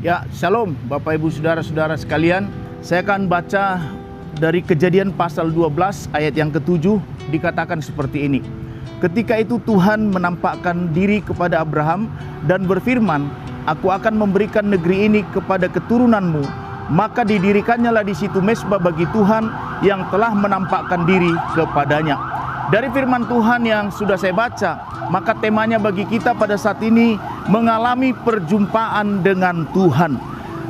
Ya, Shalom Bapak Ibu Saudara-saudara sekalian. Saya akan baca dari Kejadian pasal 12 ayat yang ke-7, dikatakan seperti ini. Ketika itu Tuhan menampakkan diri kepada Abraham dan berfirman, "Aku akan memberikan negeri ini kepada keturunanmu." Maka didirikannya di situ mezbah bagi Tuhan yang telah menampakkan diri kepadanya. Dari firman Tuhan yang sudah saya baca, maka temanya bagi kita pada saat ini mengalami perjumpaan dengan Tuhan.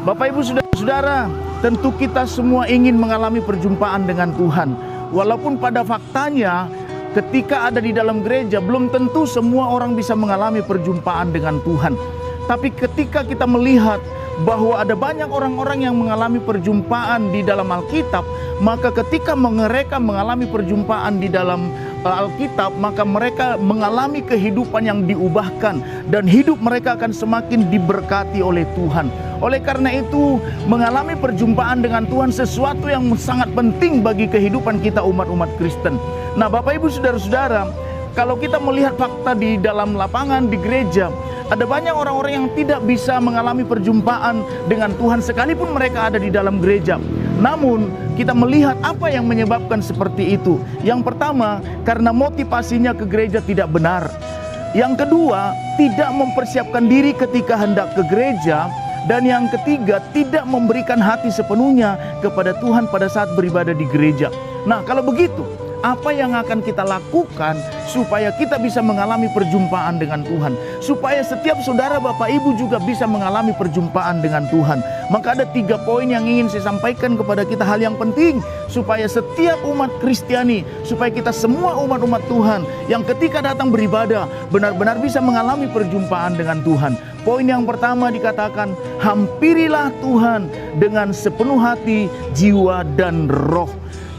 Bapak Ibu Saudara-saudara, tentu kita semua ingin mengalami perjumpaan dengan Tuhan. Walaupun pada faktanya ketika ada di dalam gereja belum tentu semua orang bisa mengalami perjumpaan dengan Tuhan. Tapi ketika kita melihat bahwa ada banyak orang-orang yang mengalami perjumpaan di dalam Alkitab, maka ketika mereka mengalami perjumpaan di dalam Alkitab, maka mereka mengalami kehidupan yang diubahkan dan hidup mereka akan semakin diberkati oleh Tuhan. Oleh karena itu, mengalami perjumpaan dengan Tuhan sesuatu yang sangat penting bagi kehidupan kita umat-umat Kristen. Nah, Bapak Ibu Saudara-saudara, kalau kita melihat fakta di dalam lapangan di gereja, ada banyak orang-orang yang tidak bisa mengalami perjumpaan dengan Tuhan sekalipun mereka ada di dalam gereja. Namun kita melihat apa yang menyebabkan seperti itu. Yang pertama, karena motivasinya ke gereja tidak benar. Yang kedua, tidak mempersiapkan diri ketika hendak ke gereja. Dan yang ketiga, tidak memberikan hati sepenuhnya kepada Tuhan pada saat beribadah di gereja. Nah, kalau begitu, apa yang akan kita lakukan supaya kita bisa mengalami perjumpaan dengan Tuhan? Supaya setiap saudara Bapak Ibu juga bisa mengalami perjumpaan dengan Tuhan. Maka ada 3 poin yang ingin saya sampaikan kepada kita, hal yang penting supaya setiap umat Kristiani, supaya kita semua umat-umat Tuhan yang ketika datang beribadah benar-benar bisa mengalami perjumpaan dengan Tuhan. Poin yang pertama dikatakan, hampirilah Tuhan dengan sepenuh hati, jiwa, dan roh.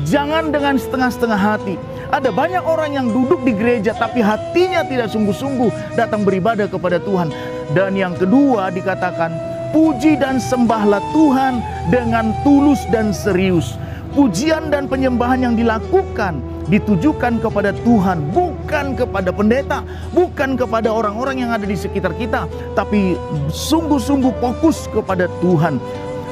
Jangan dengan setengah-setengah hati. Ada banyak orang yang duduk di gereja tapi hatinya tidak sungguh-sungguh datang beribadah kepada Tuhan. Dan yang kedua dikatakan, puji dan sembahlah Tuhan dengan tulus dan serius. Pujian dan penyembahan yang dilakukan ditujukan kepada Tuhan, bukan kepada pendeta, bukan kepada orang-orang yang ada di sekitar kita, tapi sungguh-sungguh fokus kepada Tuhan.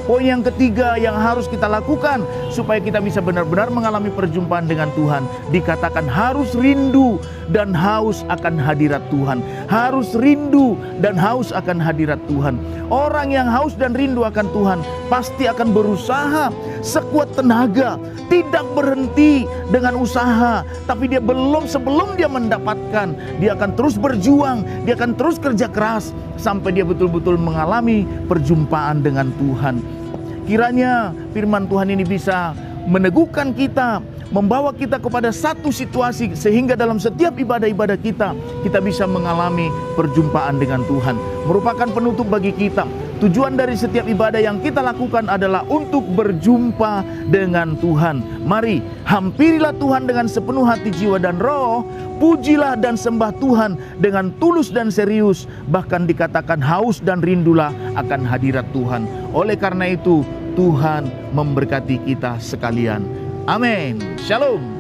Poin yang ketiga yang harus kita lakukan supaya kita bisa benar-benar mengalami perjumpaan dengan Tuhan, dikatakan harus rindu dan haus akan hadirat Tuhan. Harus rindu dan haus akan hadirat Tuhan. Orang yang haus dan rindu akan Tuhan pasti akan berusaha sekuat tenaga, tidak berhenti dengan usaha, tapi dia sebelum dia mendapatkan, dia akan terus berjuang, dia akan terus kerja keras sampai dia betul-betul mengalami perjumpaan dengan Tuhan. Kiranya firman Tuhan ini bisa meneguhkan kita, membawa kita kepada satu situasi sehingga dalam setiap ibadah-ibadah kita bisa mengalami perjumpaan dengan Tuhan. Merupakan penutup bagi kita. Tujuan dari setiap ibadah yang kita lakukan adalah untuk berjumpa dengan Tuhan. Mari, hampirilah Tuhan dengan sepenuh hati, jiwa, dan roh. Pujilah dan sembah Tuhan dengan tulus dan serius. Bahkan dikatakan haus dan rindulah akan hadirat Tuhan. Oleh karena itu, Tuhan memberkati kita sekalian. Amin. Shalom.